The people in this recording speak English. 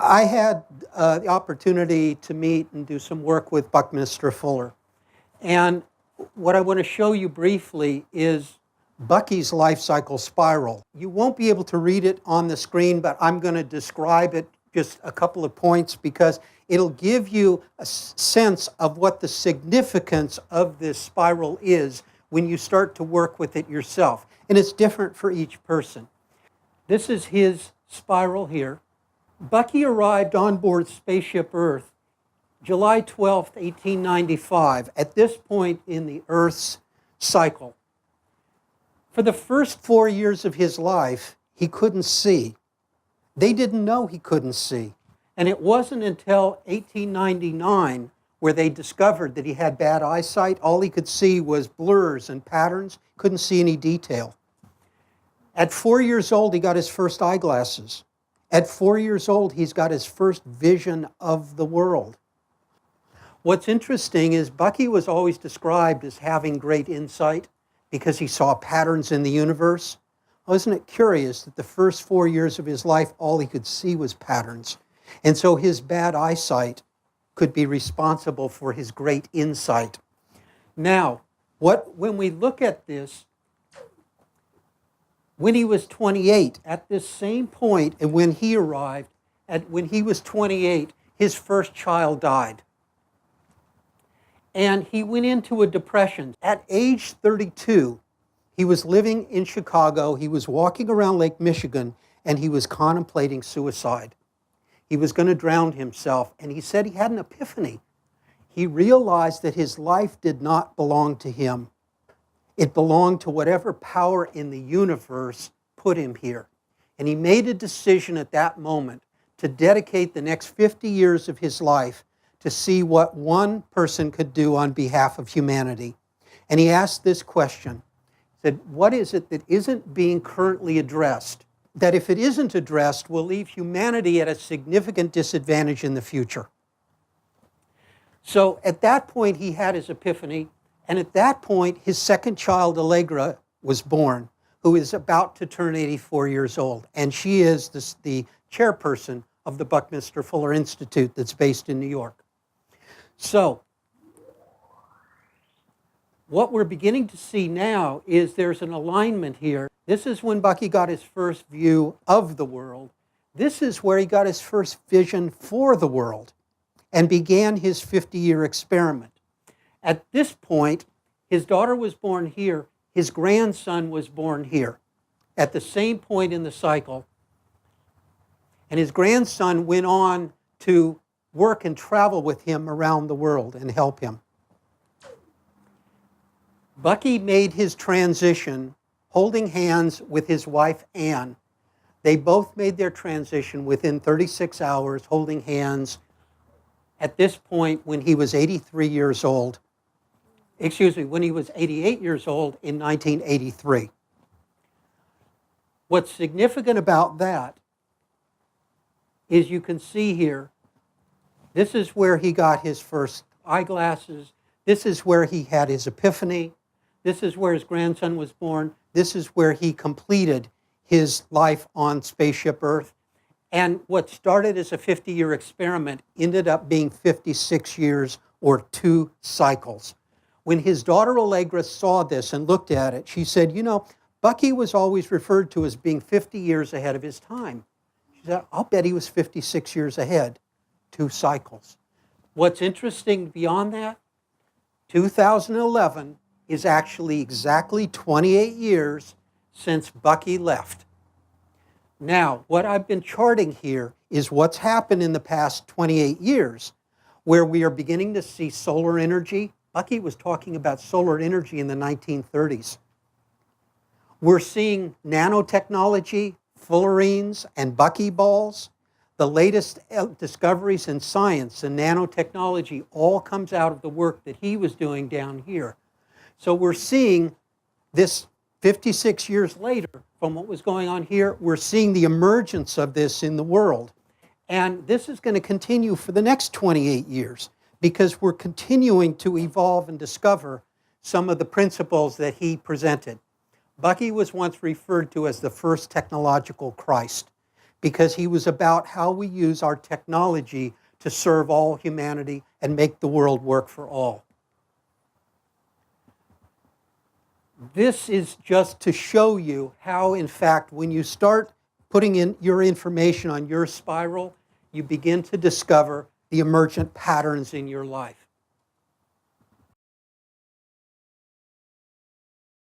I had the opportunity to meet and do some work with Buckminster Fuller. And what I want to show you briefly is Bucky's life cycle spiral. You won't be able to read it on the screen, but I'm going to describe it just a couple of points because it'll give you a sense of what the significance of this spiral is when you start to work with it yourself. And it's different for each person. This is his spiral here. Bucky arrived on board Spaceship Earth July 12, 1895, at this point in the Earth's cycle. For the first 4 years of his life, he couldn't see. They didn't know he couldn't see. And it wasn't until 1899 where they discovered that he had bad eyesight. All he could see was blurs and patterns, couldn't see any detail. At 4 years old, he got his first eyeglasses. At 4 years old, he's got his first vision of the world. What's interesting is Bucky was always described as having great insight because he saw patterns in the universe. Wasn't it curious that the first 4 years of his life, all he could see was patterns? And so his bad eyesight could be responsible for his great insight. Now, when we look at this, when he was 28, at this same point, and when he arrived, when he was 28, his first child died. And he went into a depression. At age 32, he was living in Chicago, he was walking around Lake Michigan, and he was contemplating suicide. He was going to drown himself, and he said he had an epiphany. He realized that his life did not belong to him. It belonged to whatever power in the universe put him here. And he made a decision at that moment to dedicate the next 50 years of his life to see what one person could do on behalf of humanity. And he asked this question. He said, what is it that isn't being currently addressed, that if it isn't addressed will leave humanity at a significant disadvantage in the future? So at that point, he had his epiphany. And at that point, his second child, Allegra, was born, who is about to turn 84 years old. And she is the chairperson of the Buckminster Fuller Institute that's based in New York. So what we're beginning to see now is there's an alignment here. This is when Bucky got his first view of the world. This is where he got his first vision for the world and began his 50-year experiment. At this point, his daughter was born here. His grandson was born here at the same point in the cycle. And his grandson went on to work and travel with him around the world and help him. Bucky made his transition holding hands with his wife, Anne. They both made their transition within 36 hours, holding hands at this point when he was 83 years old. When he was 88 years old in 1983. What's significant about that is you can see here, this is where he got his first eyeglasses. This is where he had his epiphany. This is where his grandson was born. This is where he completed his life on Spaceship Earth. And what started as a 50-year experiment ended up being 56 years or 2 cycles. When his daughter Allegra saw this and looked at it, she said, you know, Bucky was always referred to as being 50 years ahead of his time. She said, I'll bet he was 56 years ahead, 2 cycles. What's interesting beyond that, 2011 is actually exactly 28 years since Bucky left. Now, what I've been charting here is what's happened in the past 28 years, where we are beginning to see solar energy. Bucky was talking about solar energy in the 1930s. We're seeing nanotechnology, fullerenes, and buckyballs. The latest discoveries in science and nanotechnology all comes out of the work that he was doing down here. So we're seeing this 56 years later from what was going on here, we're seeing the emergence of this in the world. And this is going to continue for the next 28 years. Because we're continuing to evolve and discover some of the principles that he presented. Bucky was once referred to as the first technological Christ because he was about how we use our technology to serve all humanity and make the world work for all. This is just to show you how, in fact, when you start putting in your information on your spiral, you begin to discover the emergent patterns in your life.